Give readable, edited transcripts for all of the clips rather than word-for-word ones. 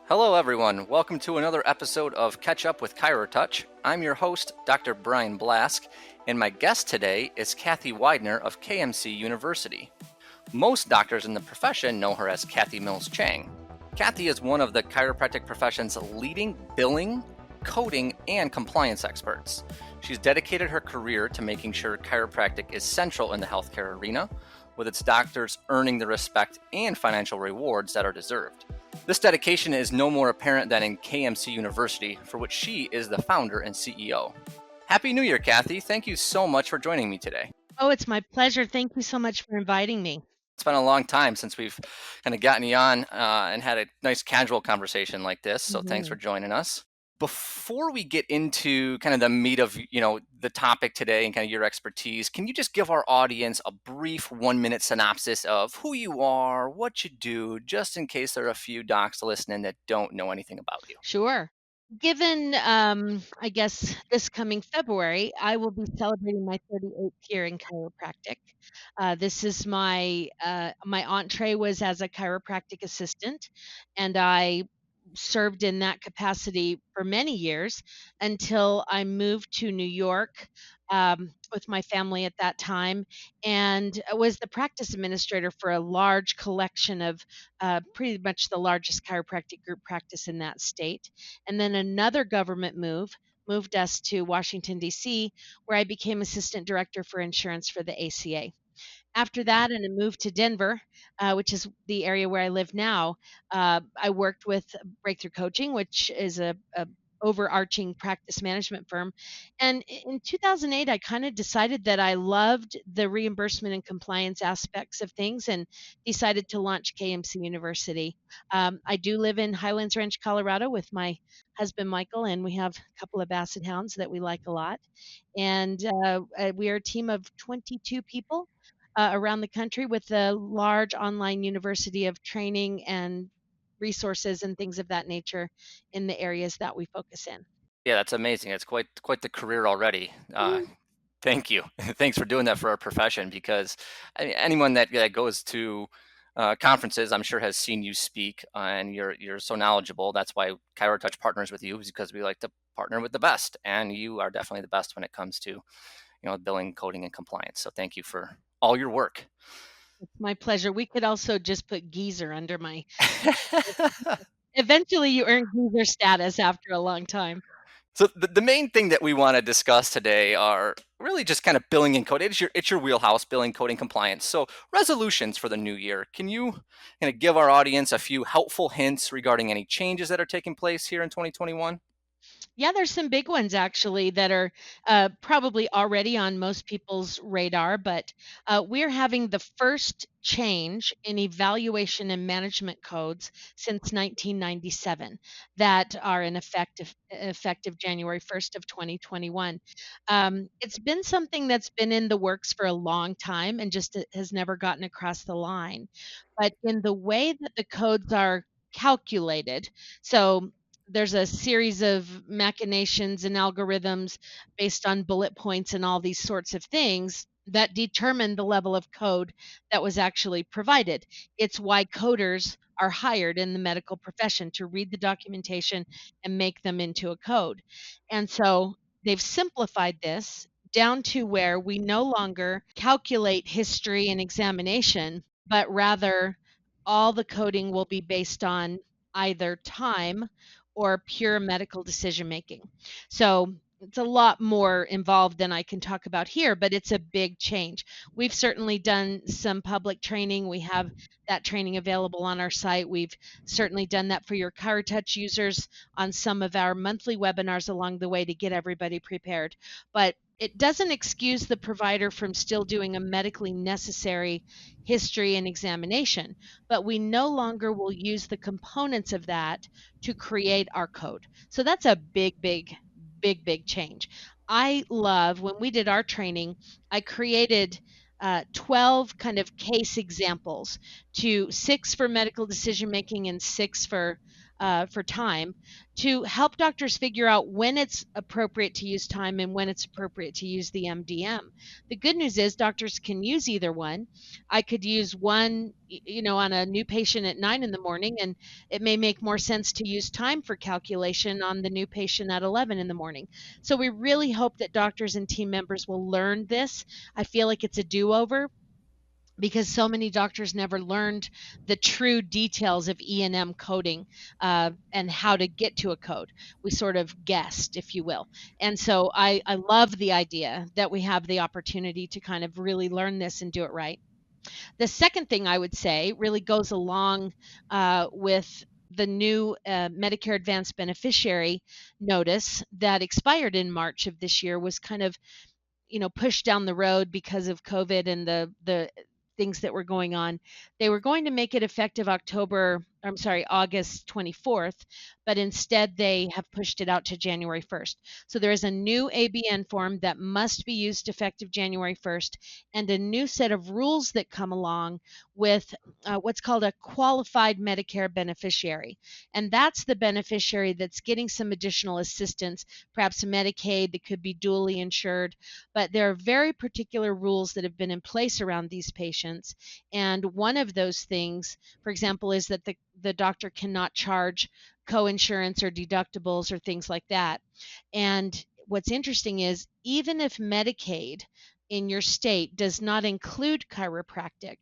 Hello, everyone. Welcome to another episode of Catch Up with ChiroTouch. I'm your host, Dr. Brian Blask, and my guest today is Kathy Weidner of KMC University. Most doctors in the profession know her as Kathy Mills Chang. Kathy is one of the chiropractic profession's leading billing, coding, and compliance experts. She's dedicated her career to making sure chiropractic is central in the healthcare arena, with its doctors earning the respect and financial rewards that are deserved. This dedication is no more apparent than in KMC University, for which she is the founder and CEO. Happy New Year, Kathy. Thank you so much for joining me today. Oh, it's my pleasure. Thank you so much for inviting me. It's been a long time since we've kind of gotten you on and had a nice casual conversation like this, so thanks for joining us. Before we get into kind of the meat of, the topic today and kind of your expertise, can you just give our audience a brief 1-minute synopsis of who you are, what you do, just in case there are a few docs listening that don't know anything about you? Sure. Given, I guess, this coming February, I will be celebrating my 38th year in chiropractic. This is my entree was as a chiropractic assistant, and I served in that capacity for many years until I moved to New York with my family at that time, and was the practice administrator for a large collection of pretty much the largest chiropractic group practice in that state. And then another government moved us to Washington, D.C., where I became assistant director for insurance for the ACA. After that, and a move to Denver, which is the area where I live now, I worked with Breakthrough Coaching, which is a overarching practice management firm. And in 2008, I kind of decided that I loved the reimbursement and compliance aspects of things and decided to launch KMC University. I do live in Highlands Ranch, Colorado with my husband, Michael, and we have a couple of basset hounds that we like a lot. And we are a team of 22 people around the country with a large online university of training and resources and things of that nature in the areas that we focus in. Yeah, that's amazing. It's quite the career already. Thank you. Thanks for doing that for our profession, because anyone that goes to conferences, I'm sure, has seen you speak, and you're so knowledgeable. That's why ChiroTouch partners with you, is because we like to partner with the best, and you are definitely the best when it comes to billing, coding, and compliance. So thank you for all your work. It's my pleasure. We could also just put geezer under my. Eventually, you earn geezer status after a long time. So the main thing that we want to discuss today are really just kind of billing and coding. It's your wheelhouse, billing, coding, compliance. So resolutions for the new year. Can you kind of give our audience a few helpful hints regarding any changes that are taking place here in 2021? Yeah, there's some big ones actually that are probably already on most people's radar, but we're having the first change in evaluation and management codes since 1997 that are in effective January 1st of 2021. It's been something that's been in the works for a long time and just has never gotten across the line. But in the way that the codes are calculated, so there's a series of machinations and algorithms based on bullet points and all these sorts of things that determine the level of code that was actually provided. It's why coders are hired in the medical profession, to read the documentation and make them into a code. And so they've simplified this down to where we no longer calculate history and examination, but rather all the coding will be based on either time or pure medical decision making. So it's a lot more involved than I can talk about here, but it's a big change. We've certainly done some public training. We have that training available on our site. We've certainly done that for your ChiroTouch users on some of our monthly webinars along the way to get everybody prepared. But it doesn't excuse the provider from still doing a medically necessary history and examination, but we no longer will use the components of that to create our code. So that's a big change. I love when we did our training, I created 12 kind of case examples, 6 for medical decision making and 6 for for time to help doctors figure out when it's appropriate to use time and when it's appropriate to use the MDM. The good news is doctors can use either one. I could use one, on a new patient at 9 in the morning, and it may make more sense to use time for calculation on the new patient at 11 in the morning. So we really hope that doctors and team members will learn this. I feel like it's a do-over because so many doctors never learned the true details of E&M coding and how to get to a code. We sort of guessed, if you will. And so I love the idea that we have the opportunity to kind of really learn this and do it right. The second thing I would say really goes along with the new Medicare Advanced Beneficiary notice that expired in March of this year, was kind of pushed down the road because of COVID and the things that were going on. They were going to make it effective August 24th, but instead they have pushed it out to January 1st. So there is a new ABN form that must be used effective January 1st, and a new set of rules that come along with what's called a qualified Medicare beneficiary. And that's the beneficiary that's getting some additional assistance, perhaps Medicaid that could be dually insured, but there are very particular rules that have been in place around these patients. And one of those things, for example, is that the doctor cannot charge coinsurance or deductibles or things like that. And what's interesting is even if Medicaid in your state does not include chiropractic,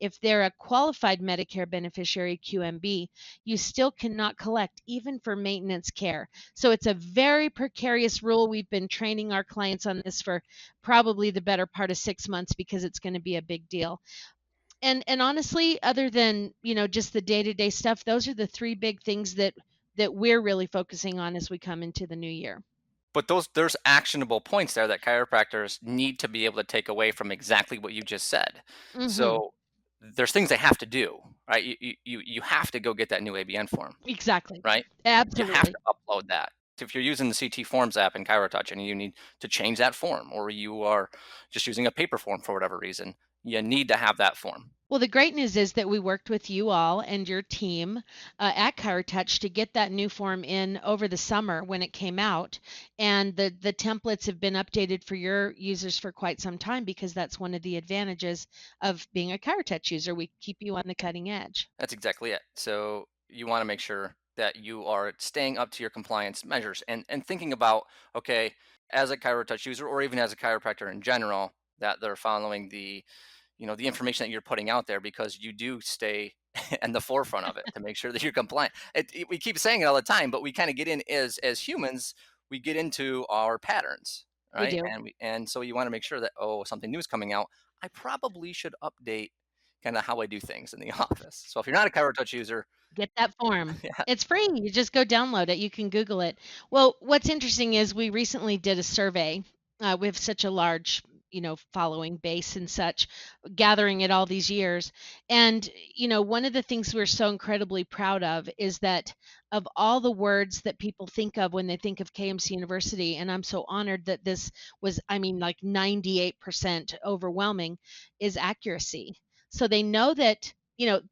if they're a qualified Medicare beneficiary QMB, you still cannot collect even for maintenance care. So it's a very precarious rule. We've been training our clients on this for probably the better part of 6 months because it's going to be a big deal. And honestly, other than just the day-to-day stuff, those are the three big things that we're really focusing on as we come into the new year. But there's actionable points there that chiropractors need to be able to take away from exactly what you just said. Hmm. So there's things they have to do, right? You have to go get that new ABN form, Exactly. right? You have Absolutely. to upload that. If you're using the CT Forms app in ChiroTouch and you need to change that form, or you are just using a paper form for whatever reason, you need to have that form. Well, the great news is that we worked with you all and your team at ChiroTouch to get that new form in over the summer when it came out. And the templates have been updated for your users for quite some time because that's one of the advantages of being a ChiroTouch user. We keep you on the cutting edge. That's exactly it. So you want to make sure that you are staying up to your compliance measures and thinking about, okay, as a ChiroTouch user or even as a chiropractor in general, that they're following the information that you're putting out there, because you do stay in the forefront of it to make sure that you're compliant. We keep saying it all the time, but we kind of get in as humans, we get into our patterns, We right? do. And so you want to make sure that, oh, something new is coming out, I probably should update kind of how I do things in the office. So if you're not a ChiroTouch user, Get that form. yeah, It's free. You just go download it. You can Google it. Well, what's interesting is we recently did a survey. We have such a large, following base and such, gathering it all these years. And, one of the things we're so incredibly proud of is that of all the words that people think of when they think of KMC University, and I'm so honored that this was, like 98% overwhelming, is accuracy. So they know that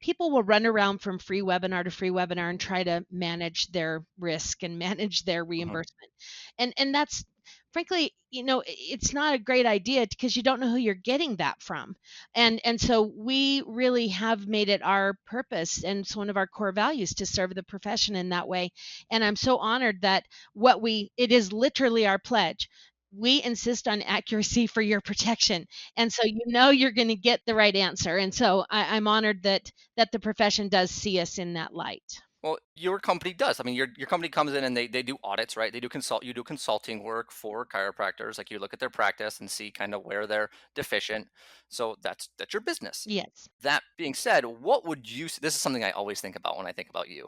people will run around from free webinar to free webinar and try to manage their risk and manage their mhm. reimbursement. And that's frankly, it's not a great idea because you don't know who you're getting that from. And so we really have made it our purpose, and it's one of our core values to serve the profession in that way. And I'm so honored that it is literally our pledge. We insist on accuracy for your protection, and so you're going to get the right answer. And so I'm honored that the profession does see us in that light. Well, your company does. I mean, your company comes in and they do audits, right? They do you do consulting work for chiropractors. Like, you look at their practice and see kind of where they're deficient. So that's your business. Yes. That being said, what would you this is something I always think about when I think about you.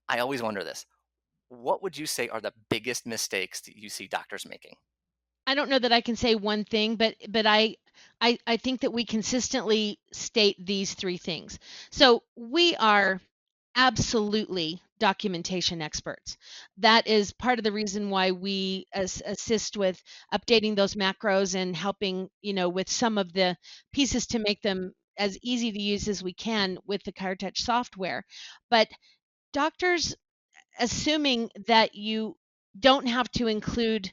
I always wonder this. What would you say are the biggest mistakes that you see doctors making? I don't know that I can say one thing, but I think that we consistently state these three things. So we are absolutely documentation experts. That is part of the reason why we assist with updating those macros and helping, with some of the pieces to make them as easy to use as we can with the ChiroTouch software. But doctors assuming that you don't have to include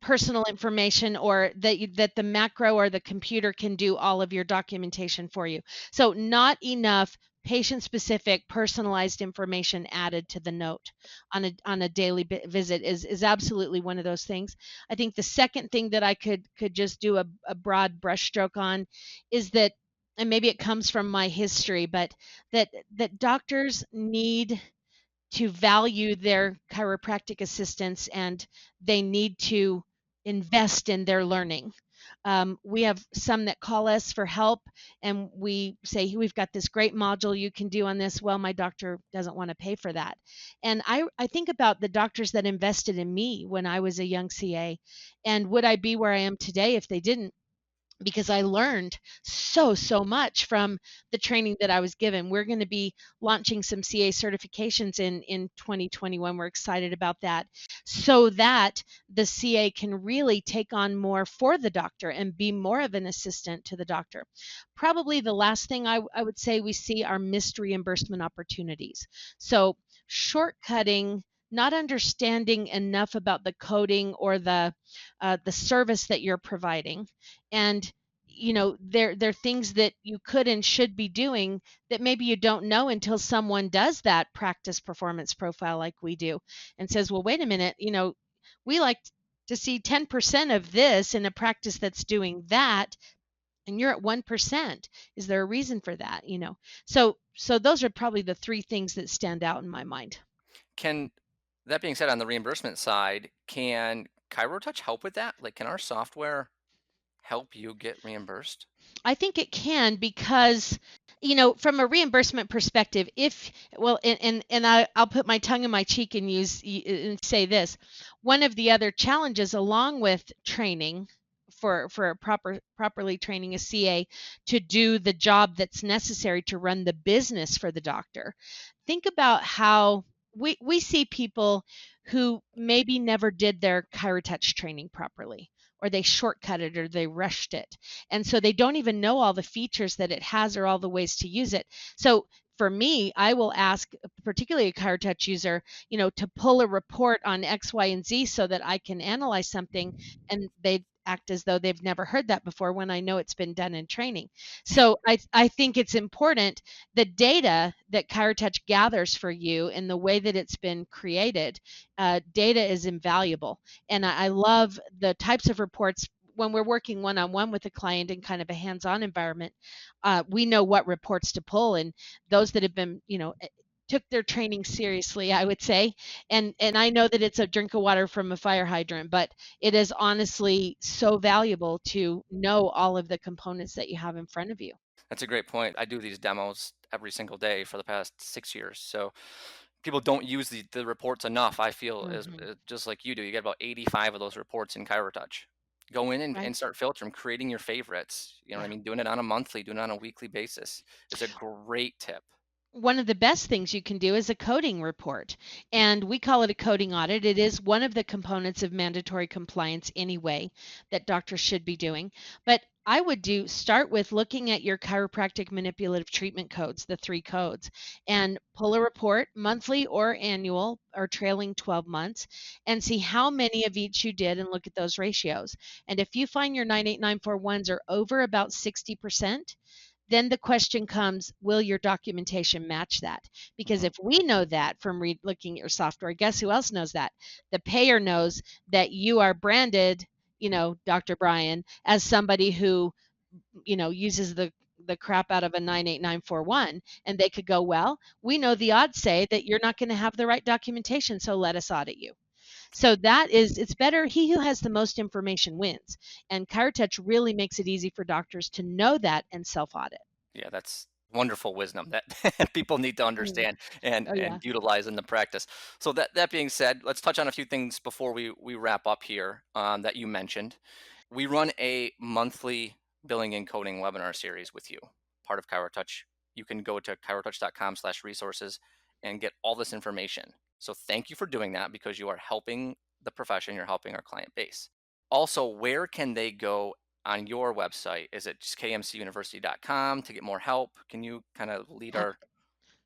personal information, or that the macro or the computer can do all of your documentation for you. So not enough patient specific personalized information added to the note on a daily visit is absolutely one of those things. I think the second thing that I could just do a broad brushstroke on is that, and maybe it comes from my history, but that doctors need to value their chiropractic assistants, and they need to invest in their learning. We have some that call us for help, and we say, "Hey, we've got this great module you can do on this." Well, my doctor doesn't want to pay for that. And I think about the doctors that invested in me when I was a young CA, and would I be where I am today if they didn't? Because I learned so much from the training that I was given. We're going to be launching some CA certifications in 2021. We're excited about that, so that the CA can really take on more for the doctor and be more of an assistant to the doctor. Probably the last thing I would say we see are missed reimbursement opportunities. So shortcutting, not understanding enough about the coding or the service that you're providing, and there are things that you could and should be doing that maybe you don't know until someone does that practice performance profile like we do, and says, well, wait a minute, we like to see 10% of this in a practice that's doing that, and you're at 1%. Is there a reason for that? So those are probably the three things that stand out in my mind. Can that being said, on the reimbursement side, can ChiroTouch help with that? Like, can our software help you get reimbursed? I think it can, because, from a reimbursement perspective, if, well, I'll put my tongue in my cheek and and say this. One of the other challenges, along with training for properly training a CA to do the job that's necessary to run the business for the doctor. Think about how we see people who maybe never did their ChiroTouch training properly, or they shortcutted, or they rushed it, and so they don't even know all the features that it has or all the ways to use it. So for me, I will ask, particularly a ChiroTouch user, to pull a report on X, Y, and Z so that I can analyze something, and they act as though they've never heard that before when I know it's been done in training. So I think it's important, the data that ChiroTouch gathers for you and the way that it's been created. Data is invaluable, and I love the types of reports when we're working one-on-one with a client in kind of a hands-on environment. We know what reports to pull, and those that have been, took their training seriously, I would say. And I know that it's a drink of water from a fire hydrant, but it is honestly so valuable to know all of the components that you have in front of you. That's a great point. I do these demos every single day for the past 6 years. So people don't use the reports enough. I feel as Hmm. just like you do. You get about 85 of those reports in ChiroTouch. Go in and Right? start filtering, creating your favorites. You know what I Yeah. mean? Doing it on a monthly, doing it on a weekly basis is a great tip. One of the best things you can do is a coding report. And we call it a coding audit. It is one of the components of mandatory compliance anyway that doctors should be doing. But I would start with looking at your chiropractic manipulative treatment codes, the three codes, and pull a report, monthly or annual or trailing 12 months, and see how many of each you did, and look at those ratios. And if you find your 98941s are over about 60%, then the question comes, will your documentation match that? Because Mhm. if we know that from looking at your software, guess who else knows that? The payer knows that you are branded, Dr. Brian, as somebody who, uses the crap out of a 98941, and they could go, well, we know the odds say that you're not going to have the right documentation, so let us audit you. So it's better. He who has the most information wins. And ChiroTouch really makes it easy for doctors to know that and self audit. Yeah, that's wonderful wisdom that people need to Mm. understand Oh, yeah. and utilize in the practice. So that being said, let's touch on a few things before we wrap up here that you mentioned. We run a monthly billing and coding webinar series with you, part of ChiroTouch. You can go to chirotouch.com/resources and get all this information. So thank you for doing that, because you are helping the profession, you're helping our client base. Also, where can they go on your website? Is it just kmcuniversity.com to get more help? Can you kind of lead A- our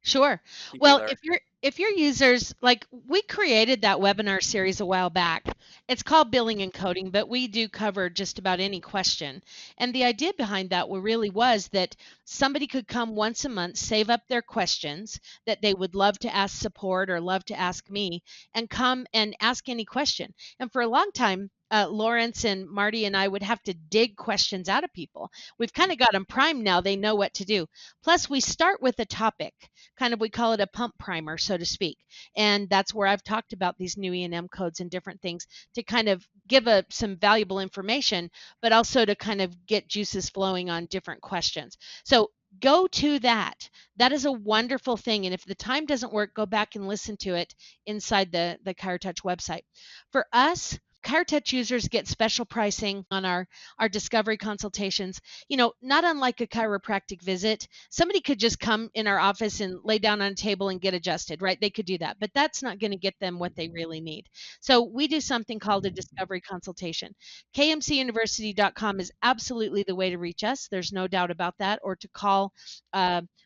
Sure. people Well, there? if your users like we created that webinar series a while back. It's called Billing and Coding, but we do cover just about any question. And the idea behind that really was that somebody could come once a month, save up their questions that they would love to ask support or love to ask me, and come and ask any question. And for a long time, Lawrence and Marty and I would have to dig questions out of people. We've kind of got them primed now. They know what to do. Plus, we start with a topic, kind of, we call it a pump primer, so to speak. And that's where I've talked about these new E&M codes and different things to kind of give some valuable information, but also to kind of get juices flowing on different questions. So go to that. That is a wonderful thing. And if the time doesn't work, go back and listen to it inside the ChiroTouch website. For us, ChiroTouch users get special pricing on our discovery consultations. Not unlike a chiropractic visit, somebody could just come in our office and lay down on a table and get adjusted, right? They could do that, but that's not going to get them what they really need. So we do something called a discovery consultation. KMCUniversity.com is absolutely the way to reach us. There's no doubt about that, or to call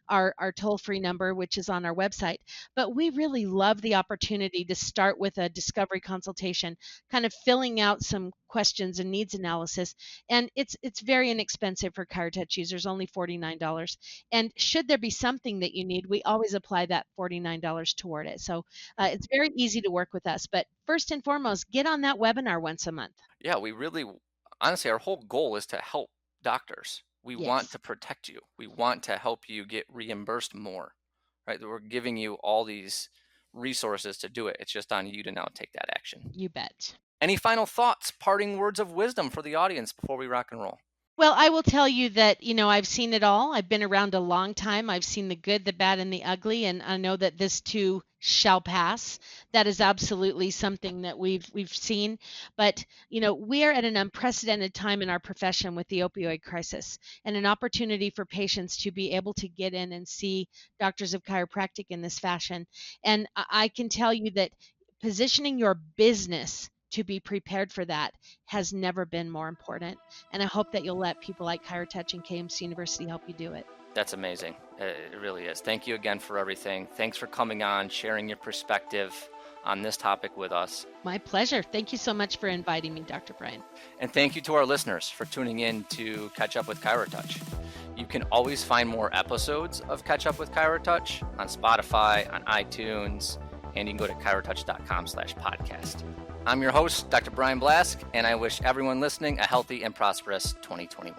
our toll-free number, which is on our website. But we really love the opportunity to start with a discovery consultation, kind of filling out some questions and needs analysis. And it's very inexpensive for ChiroTouch users, only $49. And should there be something that you need, we always apply that $49 toward it. So it's very easy to work with us. But first and foremost, get on that webinar once a month. Yeah, we really, honestly, our whole goal is to help doctors. We want Yes, to protect you. We want to help you get reimbursed more, right? We're giving you all these resources to do it. It's just on you to now take that action. you bet. Any final thoughts, parting words of wisdom for the audience before we rock and roll? Well, I will tell you that, I've seen it all. I've been around a long time. I've seen the good, the bad, and the ugly, and I know that this too shall pass. That is absolutely something that we've seen. But, we are at an unprecedented time in our profession with the opioid crisis, and an opportunity for patients to be able to get in and see doctors of chiropractic in this fashion. And I can tell you that positioning your business to be prepared for that has never been more important. And I hope that you'll let people like ChiroTouch and KMC University help you do it. That's amazing. It really is. Thank you again for everything. Thanks for coming on, sharing your perspective on this topic with us. My pleasure. Thank you so much for inviting me, Dr. Brian. And thank you to our listeners for tuning in to Catch Up with ChiroTouch. You can always find more episodes of Catch Up with ChiroTouch on Spotify, on iTunes, and you can go to chirotouch.com/podcast. I'm your host, Dr. Brian Blask, and I wish everyone listening a healthy and prosperous 2021.